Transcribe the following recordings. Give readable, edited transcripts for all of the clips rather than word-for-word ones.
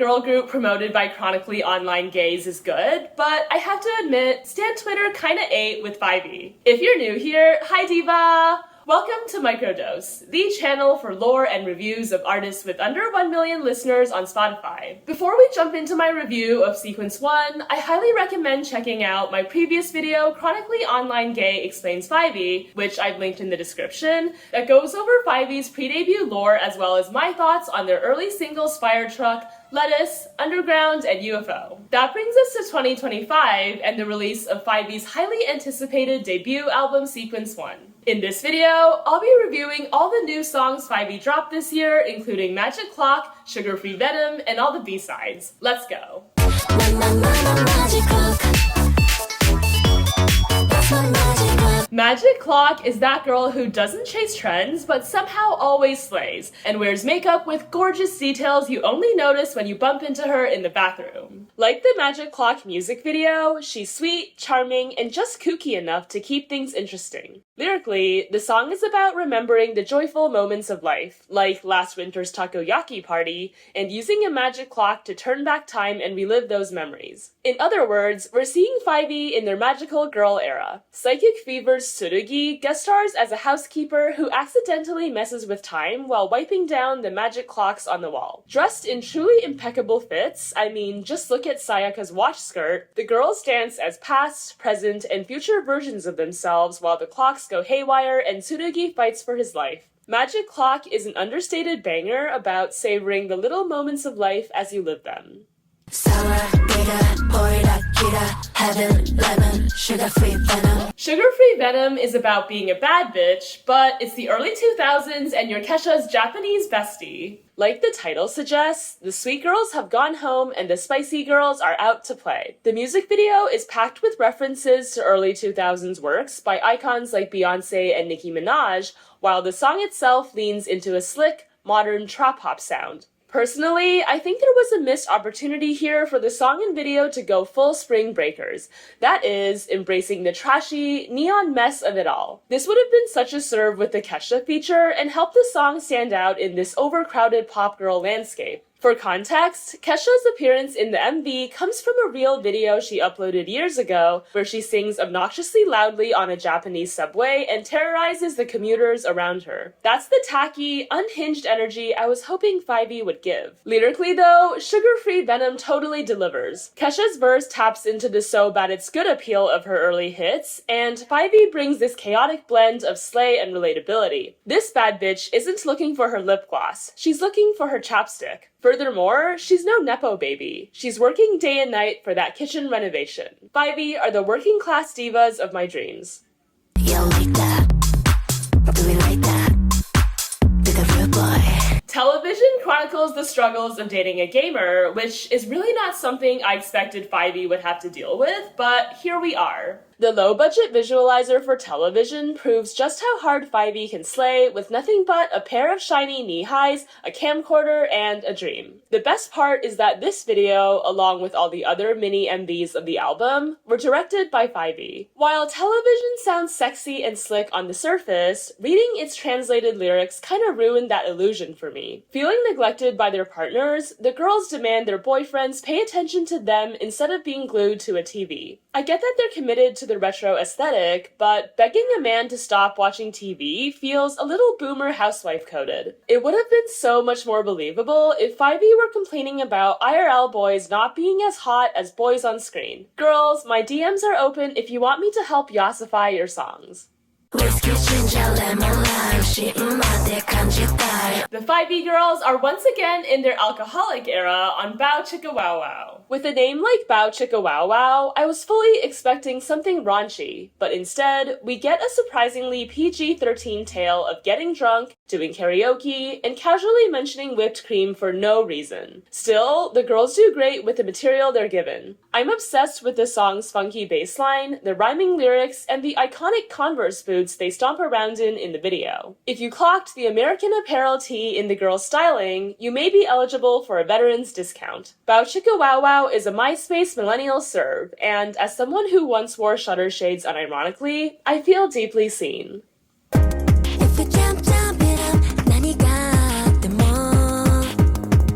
girl group promoted by chronically online gays is good, but I have to admit, Stan Twitter kinda ate with f5ve. If you're new here, hi diva! Welcome to Microdose, the channel for lore and reviews of artists with under 1 million listeners on Spotify. Before we jump into my review of Sequence 1, I highly recommend checking out my previous video, Chronically Online Gay Explains f5ve, which I've linked in the description, that goes over f5ve's pre-debut lore as well as my thoughts on their early singles Fire Truck, Lettuce, Underground, and UFO. That brings us to 2025 and the release of f5ve's highly anticipated debut album Sequence 1. In this video, I'll be reviewing all the new songs f5ve dropped this year, including Magic Clock, Sugar-Free Venom, and all the B-sides. Let's go! Magic Clock is that girl who doesn't chase trends, but somehow always slays, and wears makeup with gorgeous details you only notice when you bump into her in the bathroom. Like the Magic Clock music video, she's sweet, charming, and just kooky enough to keep things interesting. Lyrically, the song is about remembering the joyful moments of life, like last winter's takoyaki party, and using a magic clock to turn back time and relive those memories. In other words, we're seeing f5ve in their magical girl era. Psychic Fever's Tsurugi guest stars as a housekeeper who accidentally messes with time while wiping down the magic clocks on the wall. Dressed in truly impeccable fits, I mean, just look at Sayaka's watch skirt, the girls dance as past, present, and future versions of themselves while the clocks go haywire and Tsurugi fights for his life. Magic Clock is an understated banger about savoring the little moments of life as you live them. Sour, bitter, heaven, lemon, sugar-free venom. Sugar-Free Venom is about being a bad bitch, but it's the early 2000s and you're Kesha's Japanese bestie. Like the title suggests, the sweet girls have gone home and the spicy girls are out to play. The music video is packed with references to early 2000s works by icons like Beyonce and Nicki Minaj, while the song itself leans into a slick, modern trap-hop sound. Personally, I think there was a missed opportunity here for the song and video to go full Spring Breakers. That is, embracing the trashy, neon mess of it all. This would have been such a serve with the Kesha feature and helped the song stand out in this overcrowded pop girl landscape. For context, Kesha's appearance in the MV comes from a real video she uploaded years ago where she sings obnoxiously loudly on a Japanese subway and terrorizes the commuters around her. That's the tacky, unhinged energy I was hoping f5ve would give. Lyrically though, Sugar-Free Venom totally delivers. Kesha's verse taps into the so bad it's good appeal of her early hits, and f5ve brings this chaotic blend of slay and relatability. This bad bitch isn't looking for her lip gloss, she's looking for her chapstick. Furthermore, she's no nepo baby. She's working day and night for that kitchen renovation. f5ve are the working class divas of my dreams. You like that? Do we like that? With a real boy. Television chronicles the struggles of dating a gamer, which is really not something I expected f5ve would have to deal with, but here we are. The low-budget visualizer for television proves just how hard f5ve can slay with nothing but a pair of shiny knee-highs, a camcorder, and a dream. The best part is that this video, along with all the other mini-MVs of the album, were directed by f5ve. While television sounds sexy and slick on the surface, reading its translated lyrics kinda ruined that illusion for me. Feeling neglected by their partners, the girls demand their boyfriends pay attention to them instead of being glued to a TV. I get that they're committed to the retro aesthetic, but begging a man to stop watching TV feels a little boomer housewife coded. It would have been so much more believable if f5ve were complaining about IRL boys not being as hot as boys on screen. Girls, my DMs are open if you want me to help yassify your songs. The f5ve girls are once again in their alcoholic era on Bow Chicka Wow Wow. With a name like Bow Chicka Wow Wow, I was fully expecting something raunchy, but instead, we get a surprisingly PG-13 tale of getting drunk, doing karaoke, and casually mentioning whipped cream for no reason. Still, the girls do great with the material they're given. I'm obsessed with the song's funky bass line, the rhyming lyrics, and the iconic Converse boots they stomp around in the video. If you clocked the American Apparel tee in the girls' styling, you may be eligible for a veteran's discount. Bow Chicka Wow Wow is a MySpace millennial serve, and as someone who once wore shutter shades unironically, I feel deeply seen.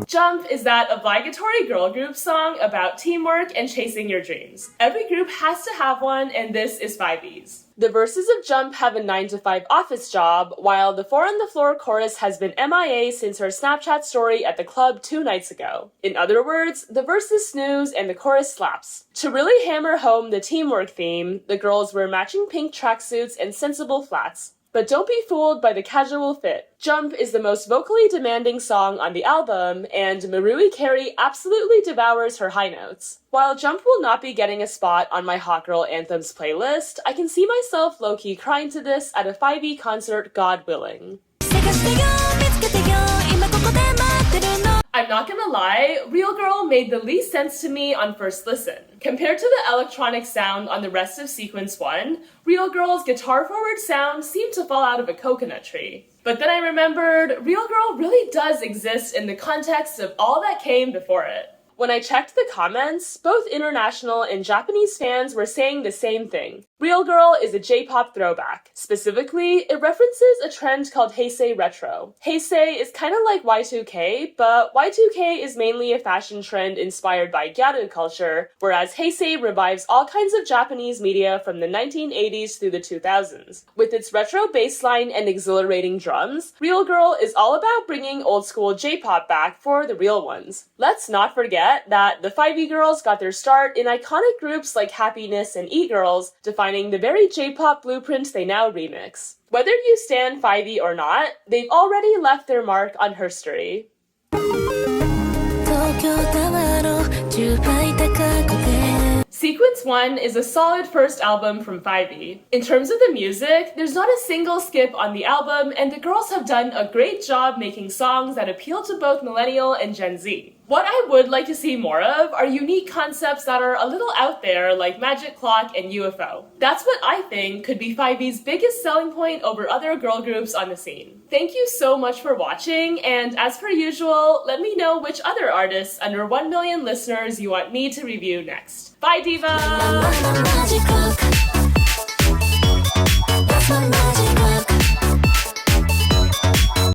Jump is that obligatory girl group song about teamwork and chasing your dreams. Every group has to have one, and this is f5ve's. The verses of Jump have a 9-to-5 office job, while the 4 on the Floor chorus has been MIA since her Snapchat story at the club 2 nights ago. In other words, the verses snooze and the chorus slaps. To really hammer home the teamwork theme, the girls wear matching pink tracksuits and sensible flats. But don't be fooled by the casual fit. Jump is the most vocally demanding song on the album, and Marui Carey absolutely devours her high notes. While Jump will not be getting a spot on my Hot Girl Anthems playlist, I can see myself low-key crying to this at a f5ve concert, God willing. I'm not gonna lie, Real Girl made the least sense to me on first listen. Compared to the electronic sound on the rest of Sequence 1, Real Girl's guitar-forward sound seemed to fall out of a coconut tree. But then I remembered, Real Girl really does exist in the context of all that came before it. When I checked the comments, both international and Japanese fans were saying the same thing. Real Girl is a J-pop throwback. Specifically, it references a trend called Heisei Retro. Heisei is kind of like Y2K, but Y2K is mainly a fashion trend inspired by gyaru culture, whereas Heisei revives all kinds of Japanese media from the 1980s through the 2000s. With its retro bassline and exhilarating drums, Real Girl is all about bringing old-school J-pop back for the real ones. Let's not forget that the f5ve girls got their start in iconic groups like Happiness and E-Girls, defining the very J-pop blueprint they now remix. Whether you stan f5ve or not, they've already left their mark on herstory. Sequence 1 is a solid first album from f5ve. In terms of the music, there's not a single skip on the album, and the girls have done a great job making songs that appeal to both millennial and Gen Z. What I would like to see more of are unique concepts that are a little out there, like Magic Clock and UFO. That's what I think could be f5ve's biggest selling point over other girl groups on the scene. Thank you so much for watching, and as per usual, let me know which other artists under 1 million listeners you want me to review next. Bye, Diva!